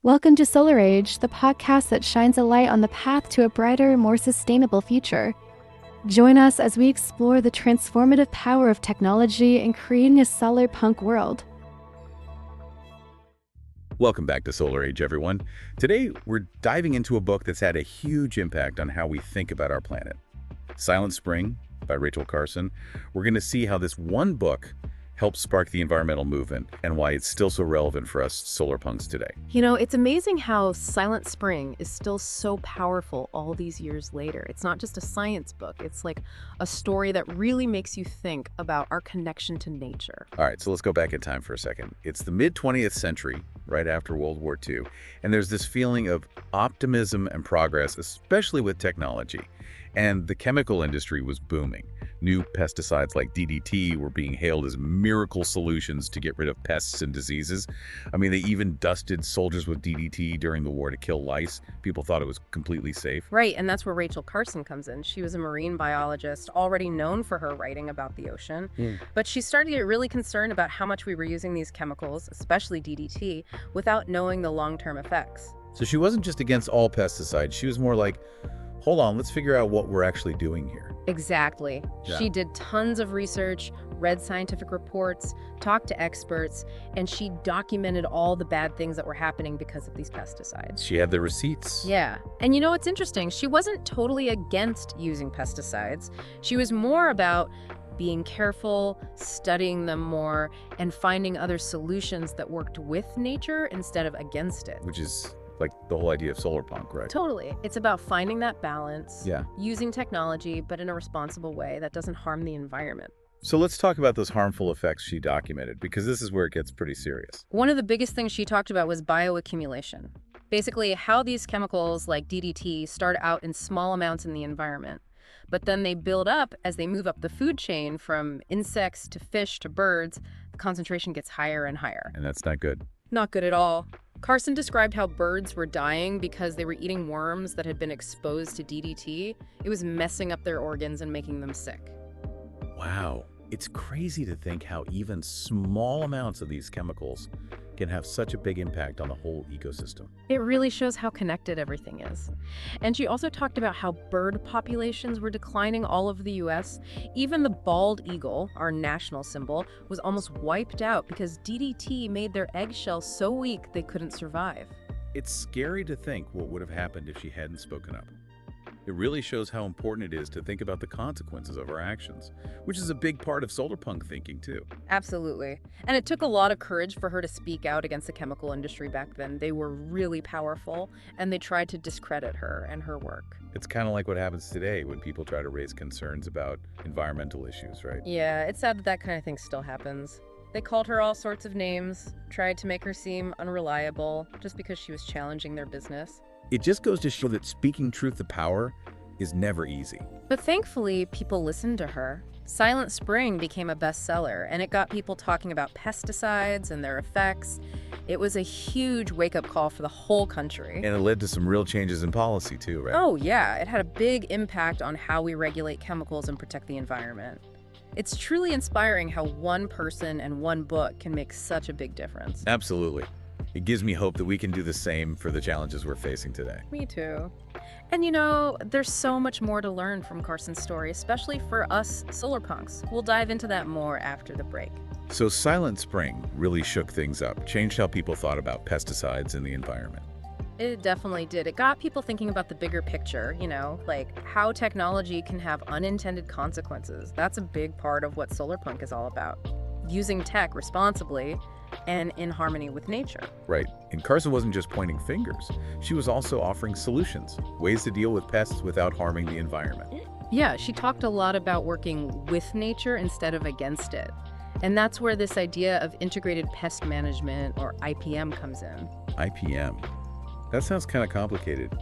Welcome to Solar Age, the podcast that shines a light on the path to a brighter, more sustainable future. Join us as we explore the transformative power of technology in creating a Solarpunk world. Welcome back to Solar Age, everyone. Today, we're diving into a book that's had a huge impact on how we think about our planet. Silent Spring by Rachel Carson. We're going to see how this one book helped spark the environmental movement and why it's still so relevant for us solarpunks today. You know, it's amazing how Silent Spring is still so powerful all these years later. It's not just a science book. It's like a story that really makes you think about our connection to nature. All right, so let's go back in time for a second. It's the mid-20th century, right after World War II, and there's this feeling of optimism and progress, especially with technology. And the chemical industry was booming. New pesticides like DDT were being hailed as miracle solutions to get rid of pests and diseases. I mean, they even dusted soldiers with DDT during the war to kill lice. People thought it was completely safe. Right, and that's where Rachel Carson comes in. She was a marine biologist, already known for her writing about the ocean. But she started to get really concerned about how much we were using these chemicals, especially DDT, without knowing the long-term effects. So she wasn't just against all pesticides. She was more like, hold on, let's figure out what we're actually doing here. Exactly. Yeah. She did tons of research, read scientific reports, talked to experts, and she documented all the bad things that were happening because of these pesticides. She had the receipts. Yeah. And you know what's interesting? She wasn't totally against using pesticides. She was more about being careful, studying them more, and finding other solutions that worked with nature instead of against it. Which is like the whole idea of solarpunk, right? Totally. It's about finding that balance, Yeah. using technology, but in a responsible way that doesn't harm the environment. So let's talk about those harmful effects she documented, because this is where it gets pretty serious. One of the biggest things she talked about was bioaccumulation. Basically, how these chemicals like DDT start out in small amounts in the environment, but then they build up as they move up the food chain from insects to fish to birds. The concentration gets higher and higher. And that's not good. Not good at all. Carson described how birds were dying because they were eating worms that had been exposed to DDT. It was messing up their organs and making them sick. Wow. It's crazy to think how even small amounts of these chemicals can have such a big impact on the whole ecosystem. It really shows how connected everything is. And she also talked about how bird populations were declining all over the US. Even the bald eagle, our national symbol, was almost wiped out because DDT made their eggshells so weak they couldn't survive. It's scary to think what would have happened if she hadn't spoken up. It really shows how important it is to think about the consequences of our actions, which is a big part of solarpunk thinking too. Absolutely. And it took a lot of courage for her to speak out against the chemical industry back then. They were really powerful, and they tried to discredit her and her work. It's kind of like what happens today when people try to raise concerns about environmental issues, right? Yeah, it's sad that that kind of thing still happens. They called her all sorts of names, tried to make her seem unreliable just because she was challenging their business. It just goes to show that speaking truth to power is never easy. But thankfully, people listened to her. Silent Spring became a bestseller, and it got people talking about pesticides and their effects. It was a huge wake-up call for the whole country. And it led to some real changes in policy too, right? Oh yeah, it had a big impact on how we regulate chemicals and protect the environment. It's truly inspiring how one person and one book can make such a big difference. Absolutely. It gives me hope that we can do the same for the challenges we're facing today. Me too. And you know, there's so much more to learn from Carson's story, especially for us solarpunks. We'll dive into that more after the break. So Silent Spring really shook things up, changed how people thought about pesticides in the environment. It definitely did. It got people thinking about the bigger picture, you know, like how technology can have unintended consequences. That's a big part of what solarpunk is all about. Using tech responsibly and in harmony with nature. Right. And Carson wasn't just pointing fingers. She was also offering solutions, ways to deal with pests without harming the environment. Yeah, she talked a lot about working with nature instead of against it. And that's where this idea of integrated pest management, or IPM, comes in. IPM. That sounds kind of complicated.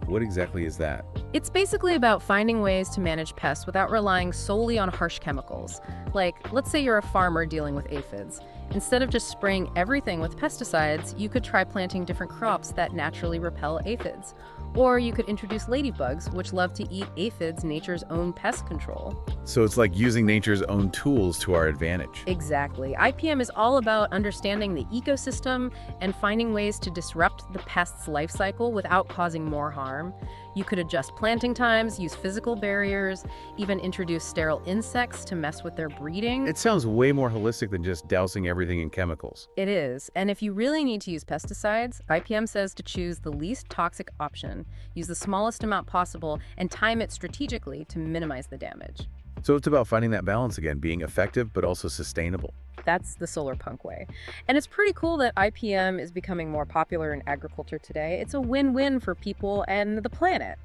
What exactly is that? It's basically about finding ways to manage pests without relying solely on harsh chemicals. Like, let's say you're a farmer dealing with aphids. Instead of just spraying everything with pesticides, you could try planting different crops that naturally repel aphids. Or you could introduce ladybugs, which love to eat aphids, nature's own pest control. So it's like using nature's own tools to our advantage. Exactly. IPM is all about understanding the ecosystem and finding ways to disrupt the pest's life cycle without causing more harm. You could adjust planting times, use physical barriers, even introduce sterile insects to mess with their breeding. It sounds way more holistic than just dousing everything in chemicals. It is. And if you really need to use pesticides, IPM says to choose the least toxic option, use the smallest amount possible, and time it strategically to minimize the damage. So it's about finding that balance again, being effective but also sustainable. That's the Solarpunk way. And it's pretty cool that IPM is becoming more popular in agriculture today. It's a win-win for people and the planet.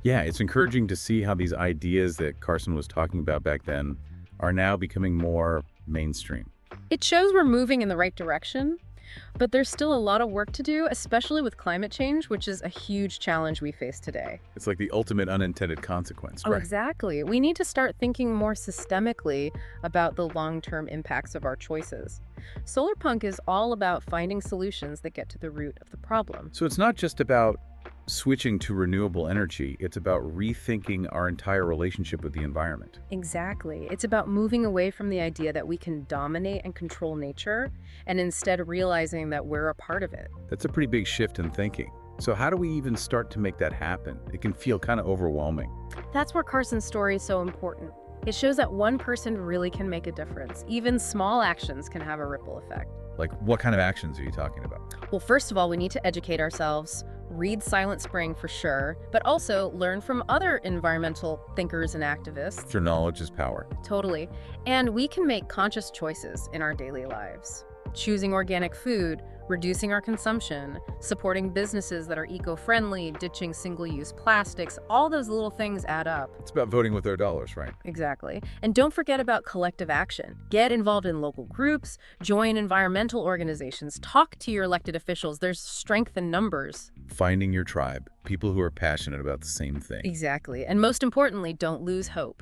Yeah, it's encouraging to see how these ideas that Carson was talking about back then are now becoming more mainstream. It shows we're moving in the right direction, but there's still a lot of work to do, especially with climate change, which is a huge challenge we face today. It's like the ultimate unintended consequence, Oh, right? exactly. We need to start thinking more systemically about the long-term impacts of our choices. Solarpunk is all about finding solutions that get to the root of the problem. So it's not just about switching to renewable energy, it's about rethinking our entire relationship with the environment. Exactly. It's about moving away from the idea that we can dominate and control nature, and instead realizing that we're a part of it. That's a pretty big shift in thinking. So how do we even start to make that happen? It can feel kind of overwhelming. That's where Carson's story is so important. It shows that one person really can make a difference. Even small actions can have a ripple effect. Like, what kind of actions are you talking about? Well, first of all, we need to educate ourselves, read Silent Spring for sure, but also learn from other environmental thinkers and activists. Your knowledge is power. Totally. And we can make conscious choices in our daily lives. Choosing organic food, reducing our consumption, supporting businesses that are eco-friendly, ditching single-use plastics, all those little things add up. It's about voting with our dollars, right? Exactly. And don't forget about collective action. Get involved in local groups, join environmental organizations, talk to your elected officials. There's strength in numbers. Finding your tribe, people who are passionate about the same thing. Exactly. And most importantly, don't lose hope.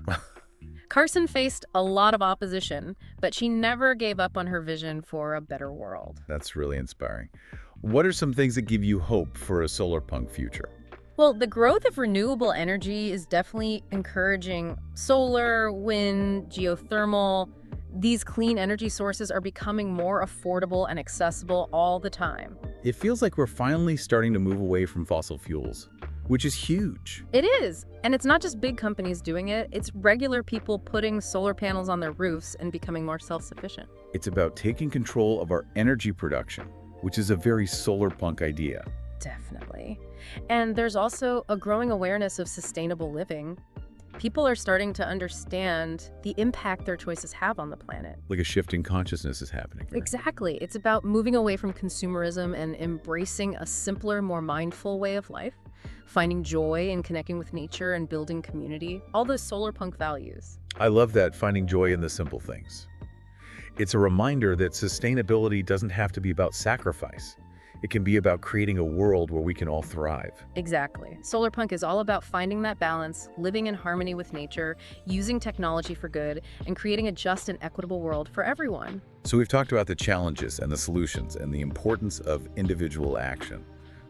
Carson faced a lot of opposition, but she never gave up on her vision for a better world. That's really inspiring. What are some things that give you hope for a Solarpunk future? Well, the growth of renewable energy is definitely encouraging. Solar, wind, geothermal, these clean energy sources are becoming more affordable and accessible all the time. It feels like we're finally starting to move away from fossil fuels, which is huge. It is. And it's not just big companies doing it. It's regular people putting solar panels on their roofs and becoming more self-sufficient. It's about taking control of our energy production, which is a very Solarpunk idea. Definitely. And there's also a growing awareness of sustainable living. People are starting to understand the impact their choices have on the planet. Like a shift in consciousness is happening. Right? Exactly. It's about moving away from consumerism and embracing a simpler, more mindful way of life, finding joy in connecting with nature and building community, all those Solarpunk values. I love that, finding joy in the simple things. It's a reminder that sustainability doesn't have to be about sacrifice. It can be about creating a world where we can all thrive. Exactly. Solarpunk is all about finding that balance, living in harmony with nature, using technology for good, and creating a just and equitable world for everyone. So we've talked about the challenges and the solutions and the importance of individual action.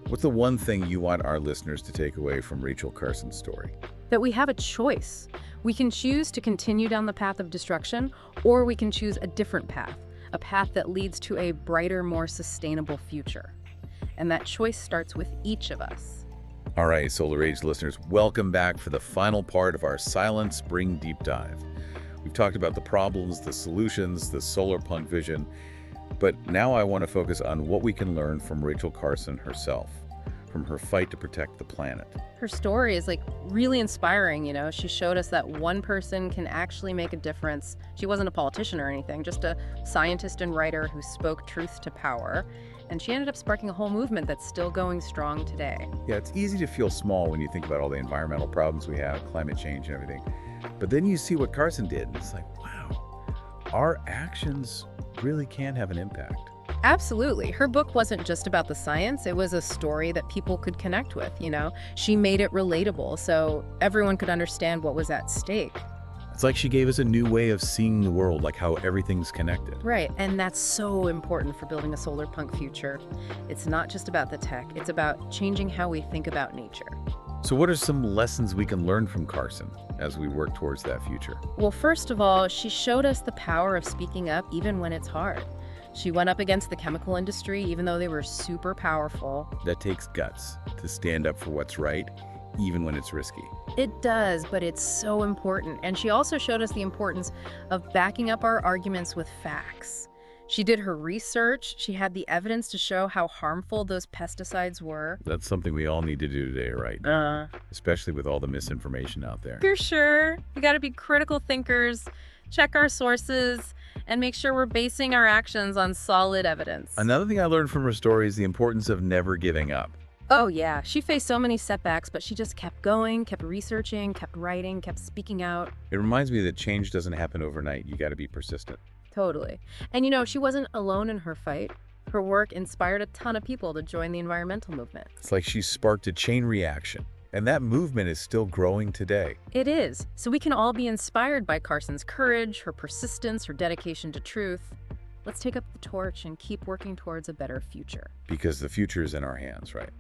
What's the one thing you want our listeners to take away from Rachel Carson's story? That we have a choice. We can choose to continue down the path of destruction, or we can choose a different path, a path that leads to a brighter, more sustainable future. And that choice starts with each of us. All right, Solar Age listeners, welcome back for the final part of our Silent Spring Deep Dive. We've talked about the problems, the solutions, the Solarpunk vision, but now I want to focus on what we can learn from Rachel Carson herself, from her fight to protect the planet. Her story is really inspiring, you know. She showed us that one person can actually make a difference. She wasn't a politician or anything, just a scientist and writer who spoke truth to power. And she ended up sparking a whole movement that's still going strong today. Yeah, it's easy to feel small when you think about all the environmental problems we have, climate change and everything. But then you see what Carson did, and it's like, wow, our actions really can have an impact. Absolutely. Her book wasn't just about the science. It was a story that people could connect with, you know. She made it relatable so everyone could understand what was at stake. It's like she gave us a new way of seeing the world, like how everything's connected. Right, and that's so important for building a solar punk future. It's not just about the tech, it's about changing how we think about nature. So what are some lessons we can learn from Carson as we work towards that future? Well, first of all, she showed us the power of speaking up even when it's hard. She went up against the chemical industry even though they were super powerful. That takes guts to stand up for what's right, even when it's risky. It does, but it's so important. And she also showed us the importance of backing up our arguments with facts. She did her research. She had the evidence to show how harmful those pesticides were. That's something we all need to do today, right? Especially with all the misinformation out there. For sure. We got to be critical thinkers, check our sources, and make sure we're basing our actions on solid evidence. Another thing I learned from her story is the importance of never giving up. Oh yeah, she faced so many setbacks, but she just kept going, kept researching, kept writing, kept speaking out. It reminds me that change doesn't happen overnight. You got to be persistent. Totally. And you know, she wasn't alone in her fight. Her work inspired a ton of people to join the environmental movement. It's like she sparked a chain reaction, and that movement is still growing today. It is. So we can all be inspired by Carson's courage, her persistence, her dedication to truth. Let's take up the torch and keep working towards a better future. Because the future is in our hands, right?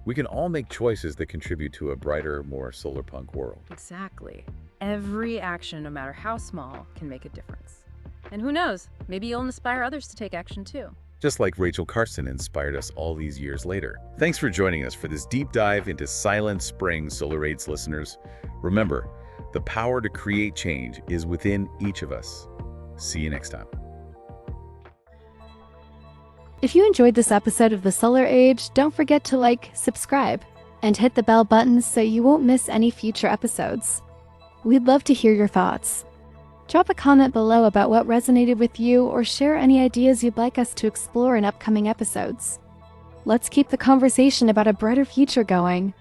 We can all make choices that contribute to a brighter, more solar punk world. Exactly. Every action, no matter how small, can make a difference. And who knows, maybe you'll inspire others to take action too. Just like Rachel Carson inspired us all these years later. Thanks for joining us for this deep dive into Silent Spring, Solar Aids listeners. Remember, the power to create change is within each of us. See you next time. If you enjoyed this episode of The Solar Age, don't forget to like, subscribe, and hit the bell button so you won't miss any future episodes. We'd love to hear your thoughts. Drop a comment below about what resonated with you or share any ideas you'd like us to explore in upcoming episodes. Let's keep the conversation about a brighter future going.